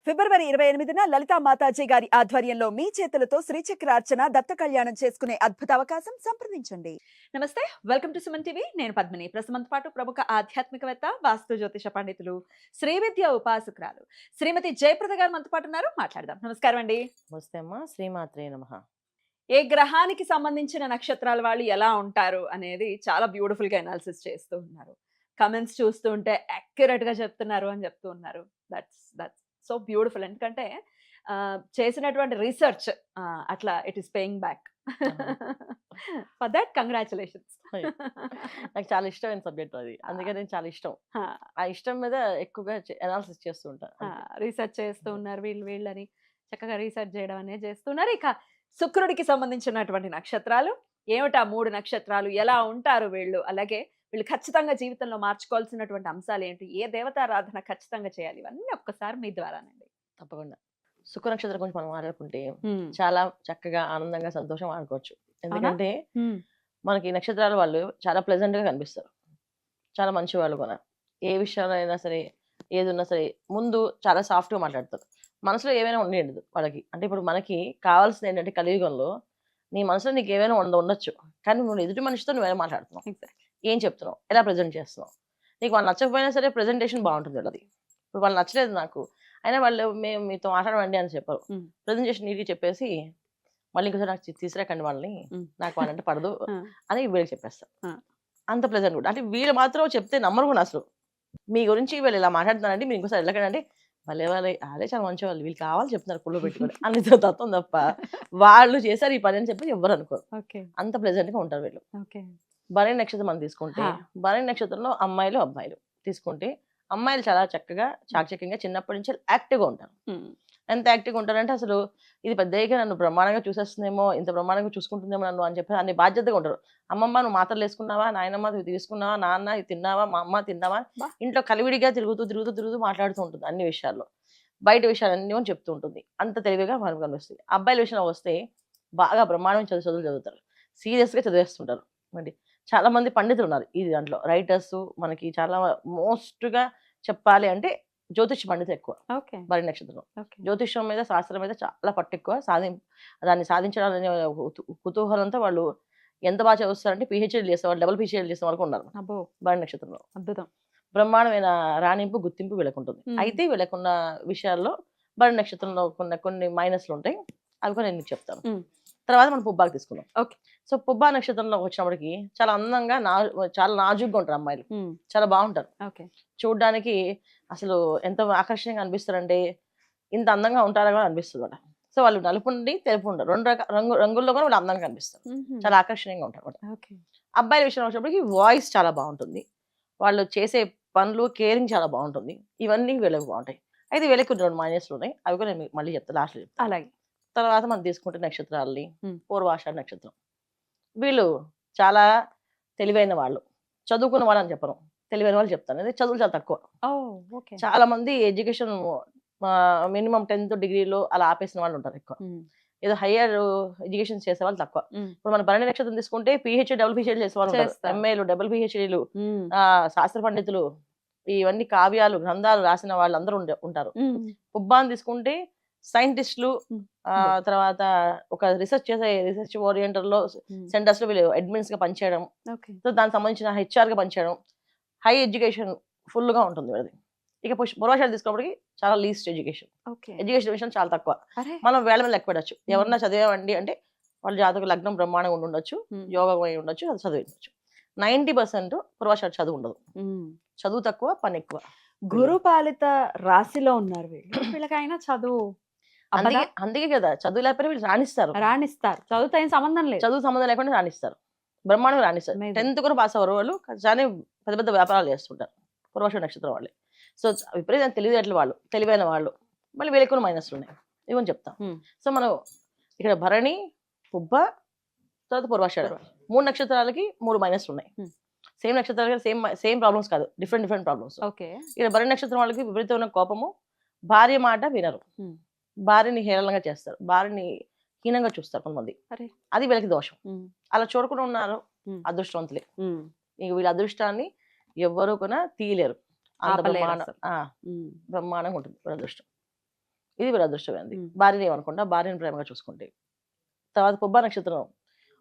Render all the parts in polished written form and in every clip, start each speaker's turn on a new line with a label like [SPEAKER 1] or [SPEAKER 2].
[SPEAKER 1] ఫిబ్రవరి 28న లలితా మాతాజీ గారి ఆధ్వర్యంలో మీ చేతులతో శ్రీచక్రార్చన దత్త కళ్యాణం చేసుకునే అద్భుత అవకాశం సంప్రదించండి. నమస్తే, వెల్కమ్ టు సుమన్ టీవీ. నేను పద్మిని. ప్రస్తుతంతో పాటు ప్రముఖ ఆధ్యాత్మికవేత్త, వాస్తు జ్యోతిష పండితులు, శ్రీ విద్య ఉపాసకురాలు శ్రీమతి జయప్రద గారు మనతో పాటు ఉన్నారు. మాట్లాడదాం. నమస్కారం అండి.
[SPEAKER 2] నమస్తే అమ్మా, శ్రీమాత్రే నమః.
[SPEAKER 1] ఏ గ్రహానికి సంబంధించిన నక్షత్రాల వాళ్ళు ఎలా ఉంటారు అనేది చాలా బ్యూటిఫుల్ గా అనాలిసిస్ చేస్తూ ఉన్నారు. కమెంట్స్ చూస్తూ ఉంటే అక్యురేట్ గా చెప్తున్నారు అని చెప్తూ ఉన్నారు. That's so beautiful. ఎందుకంటే చేసినటువంటి రీసెర్చ్ అట్లా it is paying back. For that congratulations.
[SPEAKER 2] నాకు చాలా ఇష్టమైన సబ్జెక్ట్ అది, అందుకని నేను చాలా ఇష్టం. ఆ ఇష్టం మీద ఎక్కువగా అనాలిసిస్ చేస్తూ ఉంటాను.
[SPEAKER 1] రీసెర్చ్ చేస్తూ ఉన్నారు వీళ్ళని చక్కగా రీసెర్చ్ చేయడం అనేది చేస్తున్నారు. ఇక శుక్రుడికి సంబంధించినటువంటి నక్షత్రాలు ఏమిటా 3 నక్షత్రాలు, ఎలా ఉంటారు వీళ్ళు, అలాగే వీళ్ళు ఖచ్చితంగా జీవితంలో మార్చుకోవాల్సినటువంటి అంశాలు ఏంటి, ఏ దేవతారాధన ఖచ్చితంగా చేయాలి, ఇవన్నీ ఒక్కసారి మీ ద్వారానండి.
[SPEAKER 2] తప్పకుండా. శుక్ర నక్షత్రం గురించి మనం మాట్లాడుకుంటే చాలా చక్కగా ఆనందంగా సంతోషం ఆడుకోవచ్చు. ఎందుకంటే మనకి ఈ నక్షత్రాల వాళ్ళు చాలా ప్లెజెంట్ గా కనిపిస్తారు, చాలా మంచి వాళ్ళు కూడా. ఏ విషయంలో అయినా సరే, ఏది ఉన్నా సరే ముందు చాలా సాఫ్ట్ గా మాట్లాడతారు. మనసులో ఏమైనా ఉండేది వాళ్ళకి. అంటే ఇప్పుడు మనకి కావాల్సింది ఏంటంటే, కలియుగంలో నీ మనసులో నీకు ఏమైనా ఉండొచ్చు, కానీ నువ్వు ఎదుటి మనిషితో నువ్వేమైనా మాట్లాడుతున్నావు, ఏం చెప్తున్నావు, ఎలా ప్రజెంట్ చేస్తున్నావు. నీకు వాళ్ళు నచ్చకపోయినా సరే ప్రెజెంటేషన్ బాగుంటుంది వాళ్ళది. ఇప్పుడు వాళ్ళు నచ్చలేదు నాకు, అయినా వాళ్ళు మేము మీతో మాట్లాడమండి అని చెప్పారు. ప్రజెంటేషన్ నీట్గా చెప్పేసి మళ్ళీ ఇంకోసారి నాకు తీసుకురాకండి వాళ్ళని, నాకు వాళ్ళంటే పడదు అని వీళ్ళకి చెప్పేస్తారు. అంత ప్రెజెంట్ కూడా. అంటే వీళ్ళు మాత్రం చెప్తే నమ్మరు కూడా అసలు. మీ గురించి వీళ్ళు ఇలా మాట్లాడుతున్నారంటే మీరు ఇంకోసారి వెళ్ళకండి, భలే వాళ్ళే అదే చాలా మంచి వాళ్ళు, వీళ్ళు కావాలి చెప్తున్నారు కుళ్ళు పెట్టుకొని అని తత్వం తప్ప వాళ్ళు చేశారు ఈ పని అని చెప్పి ఎవరు అనుకోరు. అంత ప్లెజెంట్ గా ఉంటారు వీళ్ళు. భరణి నక్షత్రం మనం తీసుకుంటే, భరణి నక్షత్రంలో అమ్మాయిలు అబ్బాయిలు తీసుకుంటే, అమ్మాయిలు చాలా చక్కగా చాకచక్యంగా చిన్నప్పటి నుంచి యాక్టివ్ గా ఉంటారు. ఎంత యాక్టివ్ గా ఉంటారంటే అసలు ఇది పెద్దగా నన్ను బ్రహ్మాండంగా చూసేస్తుందేమో, ఇంత బ్రహ్మాండంగా చూసుకుంటుందేమో నన్ను అని చెప్పి అన్ని బాధ్యతగా ఉంటారు. అమ్మమ్మ నువ్వు మాత్రలు వేసుకున్నావా, నాయనమ్మ నువ్వు తీసుకున్నావా, నాన్న ఇది తిన్నావా, మా అమ్మ తిన్నావా, ఇంట్లో కలివిడిగా తిరుగుతూ మాట్లాడుతూ ఉంటుంది. అన్ని విషయాల్లో బయట విషయాలన్నీ అని చెప్తూ ఉంటుంది. అంత తెలివిగా మనకు కనిపిస్తుంది. అబ్బాయిల విషయంలో వస్తే బాగా బ్రహ్మాండం చదువులు చదువుతారు, సీరియస్ గా చదివేస్తుంటారు. మరి చాలా మంది పండితులు ఉన్నారు ఈ దాంట్లో, రైటర్స్. మనకి చాలా మోస్ట్ గా చెప్పాలి అంటే జ్యోతిష పండితులు ఎక్కువ భరణి నక్షత్రం. జ్యోతిషం మీద, శాస్త్రం మీద చాలా పట్టు ఎక్కువ. దాన్ని సాధించడాలనే కుతూహలంతో వాళ్ళు ఎంత బాగా చదువుతారంటే పిహెచ్డీ చేసే వాళ్ళు, డబుల్ పిహెచ్డీ చేసే వాళ్ళకు ఉన్నారు భరణి నక్షత్రంలో. అద్భుతం. బ్రహ్మాండమైన రాణింపు, గుర్తింపు వీళ్ళకుంటుంది. అయితే వీళ్ళకున్న విషయాల్లో భరణి నక్షత్రంలో కొన్ని మైనస్లు ఉంటాయి, అవి కూడా నేను చెప్తాను. తర్వాత మనం పుబ్బాకి తీసుకున్నాం. సో పుబ్బా నక్షత్రంలో వచ్చినప్పటికి చాలా అందంగా చాలా నాజుగ్గా ఉంటారు అమ్మాయిలు, చాలా బాగుంటారు. చూడ్డానికి అసలు ఎంత ఆకర్షణీయంగా అనిపిస్తారంటే, ఇంత అందంగా ఉంటారా కూడా అనిపిస్తుంది అన్నమాట. సో వాళ్ళు నలుపు నుండి తెలుపు ఉంటారు, రెండు రంగుల్లో కూడా వాళ్ళు అందంగా కనిపిస్తారు, చాలా ఆకర్షణీయంగా ఉంటారు అన్నమాట. అబ్బాయిల విషయంలో వచ్చినప్పటికి వాయిస్ చాలా బాగుంటుంది, వాళ్ళు చేసే పనులు కేరింగ్ చాలా బాగుంటుంది. ఇవన్నీ వీళ్ళకి బాగుంటాయి. అయితే వీళ్ళకి కొన్ని 2 మైనస్లు ఉన్నాయి, అవి కూడా నేను మళ్ళీ చెప్తాను లాస్ట్లో చెప్తాను. అలాగే తర్వాత మనం తీసుకుంటే నక్షత్రాలని, పూర్వాషాఢ నక్షత్రం. వీళ్ళు చాలా తెలివైన వాళ్ళు, చదువుకున్న వాళ్ళు అని చెప్పను, తెలివైన వాళ్ళు చెప్తాను. అదే చదువులు చాలా తక్కువ. చాలా మంది ఎడ్యుకేషన్ మినిమం 10th డిగ్రీలో అలా ఆపేసిన వాళ్ళు ఉంటారు ఎక్కువ. ఏదో హయ్యర్ ఎడ్యుకేషన్ చేసే వాళ్ళు తక్కువ. ఇప్పుడు మన భరణి నక్షత్రం తీసుకుంటే పిహెచ్డీ, డబుల్ పిహెచ్డీ చేసే వాళ్ళు ఉంటారు, ఎంఏలు, డబుల్ పిహెచ్డీలు, శాస్త్ర పండితులు, ఇవన్నీ కావ్యాలు, గ్రంథాలు రాసిన వాళ్ళు అందరూ ఉంటారు. పుబ్బాని తీసుకుంటే సైంటిస్టులు, తర్వాత ఒక రీసెర్చ్ ఓరియంటర్ లో సెంటర్స్ లో వీళ్ళు అడ్మిన్స్ గా పనిచేయడం, సో దానికి సంబంధించిన హెచ్ఆర్ గా పనిచేయడం, హై ఎడ్యుకేషన్ ఫుల్ గా ఉంటుంది వీళ్ళది. ఇక పూర్వాషాఢ తీసుకున్నప్పటికి చాలా లీస్ట్ ఎడ్యుకేషన్ విషయం చాలా తక్కువ. మనం వేళ మీద లెక్క పెట్టచ్చు. ఎవరన్నా చదివామండి అంటే వాళ్ళ జాతక లగ్నం బ్రహ్మాండంగా ఉండొచ్చు, యోగం అయి ఉండొచ్చు, అది చదివి ఉండొచ్చు. 90% పూర్వాషాఢ చదువు ఉండదు, చదువు తక్కువ, పని ఎక్కువ.
[SPEAKER 1] గురుపాలిత రాశిలో ఉన్నారు వీళ్ళు, వీళ్ళకైనా చదువు
[SPEAKER 2] అందుకే కదా చదువు లేకపోతే వీళ్ళు రాణిస్తారు.
[SPEAKER 1] చదువుతో ఏం సంబంధం లేదు,
[SPEAKER 2] చదువు సంబంధం లేకుండా రాణిస్తారు, బ్రహ్మాండంగా రాణిస్తారు. 10th కూడా పాస్ అవ్వరు వాళ్ళు, కానీ పెద్ద పెద్ద వ్యాపారాలు చేస్తుంటారు పూర్వాషాఢ నక్షత్రం వాళ్ళే. సో విపరీతం తెలివితేటలు వాళ్ళు, తెలివైన వాళ్ళు. మళ్ళీ వీళ్ళకి కూడా మైనస్లు ఉన్నాయి, ఇవని చెప్తాం. సో మనం ఇక్కడ భరణి, పుబ్బ, తర్వాత పూర్వాషాఢ 3 నక్షత్రాలకి 3 మైనస్లు ఉన్నాయి. సేమ్ నక్షత్రాలకి సేమ్ ప్రాబ్లమ్స్ కాదు, డిఫరెంట్ ప్రాబ్లమ్స్. ఇక్కడ భరణి నక్షత్రం వాళ్ళకి విపరీతమైన కోపము, భార్య మాట వినరు, భార్యని హేళనగా చేస్తారు, భార్యని హీనంగా చూస్తారు కొంతమంది, అది వీళ్ళకి దోషం. అలా చూడకుండా ఉన్నారు అదృష్టవంతులే. ఇక వీళ్ళ అదృష్టాన్ని ఎవ్వరూ కూడా తీయలేరు, అంత బ్రహ్మాండంగా ఉంటుంది వీళ్ళ అదృష్టం. ఇది వీళ్ళ అదృష్టమైనది.
[SPEAKER 1] ఉమ్.
[SPEAKER 2] భార్యని ఏమనుకుంటా, భార్యని ప్రేమగా చూసుకుంటే. తర్వాత పుబ్బ నక్షత్రం,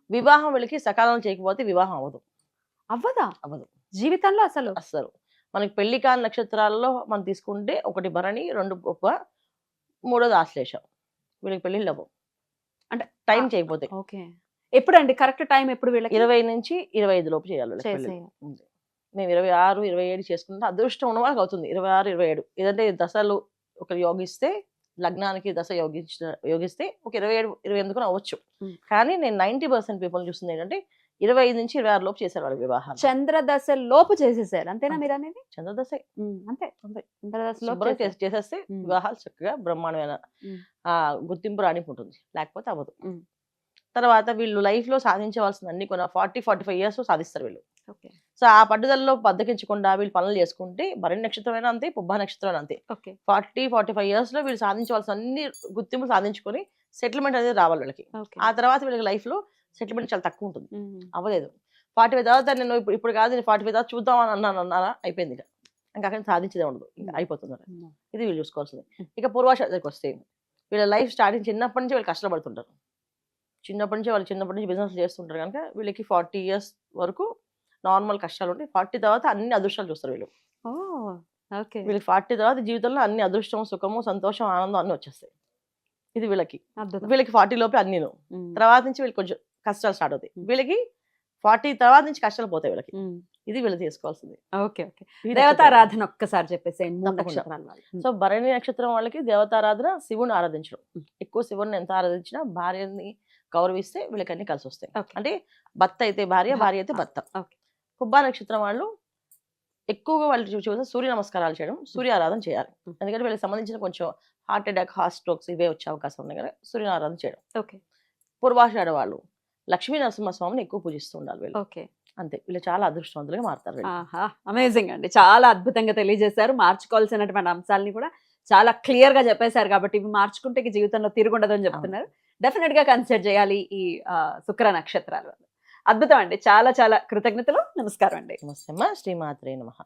[SPEAKER 2] వివాహం వీళ్ళకి సకాలంలో చేయకపోతే వివాహం అవ్వదు.
[SPEAKER 1] అవ్వదా
[SPEAKER 2] అవ్వదు
[SPEAKER 1] జీవితంలో అసలు?
[SPEAKER 2] అస్సలు. మనకి పెళ్లి కాని నక్షత్రాల్లో మనం తీసుకుంటే ఒకటి భరణి, 2 పుబ్బ, 3ది ఆశ్లేష. వీళ్ళకి పెళ్లిళ్ళు అవ్వవు.
[SPEAKER 1] అంటే
[SPEAKER 2] టైం చేయకపోతే.
[SPEAKER 1] ఓకే. ఎప్పుడండి కరెక్ట్ టైం ఎప్పుడు వీళ్ళకి
[SPEAKER 2] 20 నుంచి 25 లోపు చేయాలి వీళ్ళకి పెళ్లి.
[SPEAKER 1] చేసేయాలి?
[SPEAKER 2] ఉంది. మేము 26, 27 చేసుకుంటే అదృష్టం ఉన్న వాళ్ళకి అవుతుంది. 26, 27 ఏదంటే దశలు ఒక యోగిస్తే, లగ్నానికి దశ యోగిస్తే ఒక 27, 28 కూడా అవ్వచ్చు.
[SPEAKER 1] ఉమ్.
[SPEAKER 2] కానీ నేను 90% పీపుల్ చూస్తుంది ఏంటంటే 25 నుంచి 26 లోపు చేశారు వాళ్ళ వివాహాలు.
[SPEAKER 1] చంద్రదశ లోపు చేసేసారు అంతేనా మీరు అనేది?
[SPEAKER 2] చంద్రదశే
[SPEAKER 1] అంతే
[SPEAKER 2] అంతే.
[SPEAKER 1] చంద్రదశ లోపు
[SPEAKER 2] శుభ్రం
[SPEAKER 1] చేసేసారు.
[SPEAKER 2] చేసేస్తే
[SPEAKER 1] ఉమ్.
[SPEAKER 2] వివాహాలు చక్కగా బ్రహ్మాండమైన
[SPEAKER 1] ఉమ్.
[SPEAKER 2] గుర్తింపు రానికి ఉంటుంది. లేకపోతే అవ్వదు.
[SPEAKER 1] ఉమ్.
[SPEAKER 2] తర్వాత వీళ్ళు లైఫ్ లో సాధించవలసిన అన్ని కొన్ని 40-45 ఇయర్స్ సాధిస్తారు వీళ్ళు.
[SPEAKER 1] ఓకే.
[SPEAKER 2] సో ఆ పట్టుదలలో బద్దకించకుండా వీళ్ళు పనులు చేసుకుంటే భరణి నక్షత్రమైనా అంతే, పుబ్బ నక్షత్రమైనా అంతే.
[SPEAKER 1] ఓకే.
[SPEAKER 2] 40-45 ఇయర్స్ లో వీళ్ళు సాధించవలసిన అన్ని గుర్తింపులు సాధించుకొని సెటిల్మెంట్ అనేది రావాలి వీళ్ళకి.
[SPEAKER 1] ఓకే.
[SPEAKER 2] ఆ తర్వాత వీళ్ళకి లైఫ్ లో సెటిల్మెంట్ చాలా తక్కువ ఉంటుంది.
[SPEAKER 1] ఉమ్.
[SPEAKER 2] అవ్వలేదు. 45 తర్వాత నేను ఇప్పుడు కాదు, నేను 45 తర్వాత చూద్దాం అని అన్నారా అయిపోయింది. ఇంకా అక్కడ సాధించేదే ఉండదు, ఇంకా అయిపోతుంది.
[SPEAKER 1] ఉమ్.
[SPEAKER 2] ఇది వీళ్ళు చూసుకోవాల్సింది. ఇక పూర్వాష దగ్గరికి వస్తే వీళ్ళ లైఫ్ స్టార్టింగ్ చిన్నప్పటి నుంచి వీళ్ళు కష్టపడుతుంటారు. చిన్నప్పటి నుంచి బిజినెస్ చేస్తుంటారు కనుక వీళ్ళకి 40 ఇయర్స్ వరకు నార్మల్ కష్టాలు ఉంటాయి. 40 తర్వాత అన్ని అదృష్టాలు చూస్తారు వీళ్ళు.
[SPEAKER 1] ఓ ఓకే.
[SPEAKER 2] వీళ్ళకి 40 తర్వాత జీవితంలో అన్ని అదృష్టం, సుఖము, సంతోషం, ఆనందం అన్ని వచ్చేస్తాయి. ఇది వీళ్ళకి.
[SPEAKER 1] అద్భుతం.
[SPEAKER 2] వీళ్ళకి 40 లోపే అన్నీను.
[SPEAKER 1] ఉమ్.
[SPEAKER 2] తర్వాత నుంచి వీళ్ళకి కొంచెం కష్టాలు స్టార్ట్ అవుతాయి. వీళ్ళకి 40 తర్వాత నుంచి కష్టాలు పోతాయి వీళ్ళకి.
[SPEAKER 1] ఉమ్.
[SPEAKER 2] ఇది వీళ్ళు చేసుకోవాల్సింది.
[SPEAKER 1] Okay okay.
[SPEAKER 2] ఈ
[SPEAKER 1] దేవతారాధన ఒక్కసారి చెప్పేసేయండి 3
[SPEAKER 2] తప్పకుండా.
[SPEAKER 1] నక్షత్రాల వాళ్ళు.
[SPEAKER 2] సో భరణి నక్షత్రం వాళ్ళకి దేవతారాధన, శివుని ఆరాధించడం. ఎక్కువ శివుని ఎంత ఆరాధించినా, భార్యని గౌరవిస్తే వీళ్ళకి అన్ని కలిసి వస్తాయి.
[SPEAKER 1] ఓకే.
[SPEAKER 2] అంటే భర్త అయితే భార్య, భార్య అయితే భర్త.
[SPEAKER 1] ఓకే.
[SPEAKER 2] పుబ్బా నక్షత్రం వాళ్ళు ఎక్కువగా వాళ్ళు చూసి సూర్య నమస్కారాలు చేయడం, సూర్య ఆరాధన చేయాలి. ఎందుకంటే వీళ్ళకి సంబంధించిన కొంచెం హార్ట్ అటాక్, హార్ట్ స్ట్రోక్స్ ఇవే వచ్చే అవకాశం ఉన్నాయి కదా, సూర్య ఆరాధన చేయడం.
[SPEAKER 1] ఓకే.
[SPEAKER 2] పూర్వాషాఢ వాళ్ళు లక్ష్మీ నరసింహస్వామిని ఎక్కువ పూజిస్తూ ఉండాలి వీళ్ళు.
[SPEAKER 1] ఓకే.
[SPEAKER 2] అంతే. వీళ్ళు చాలా అదృష్టవంతులుగా మారుతారు వీళ్ళు.
[SPEAKER 1] ఆహా అమేజింగ్ అండి. చాలా అద్భుతంగా తెలియజేశారు. మార్చుకోవాల్సినటువంటి అంశాలని కూడా చాలా క్లియర్ గా చెప్పేశారు. కాబట్టి ఇవి మార్చుకుంటే ఇక జీవితంలో తిరుగుండదు అని చెప్తున్నారు. డెఫినెట్ గా కన్సిడర్ చేయాలి ఈ శుక్ర నక్షత్రాలు. అద్భుతం అండి. చాలా చాలా కృతజ్ఞతలు. నమస్కారం అండి.
[SPEAKER 2] నమస్తే అమ్మ. శ్రీమాత్రే నమః.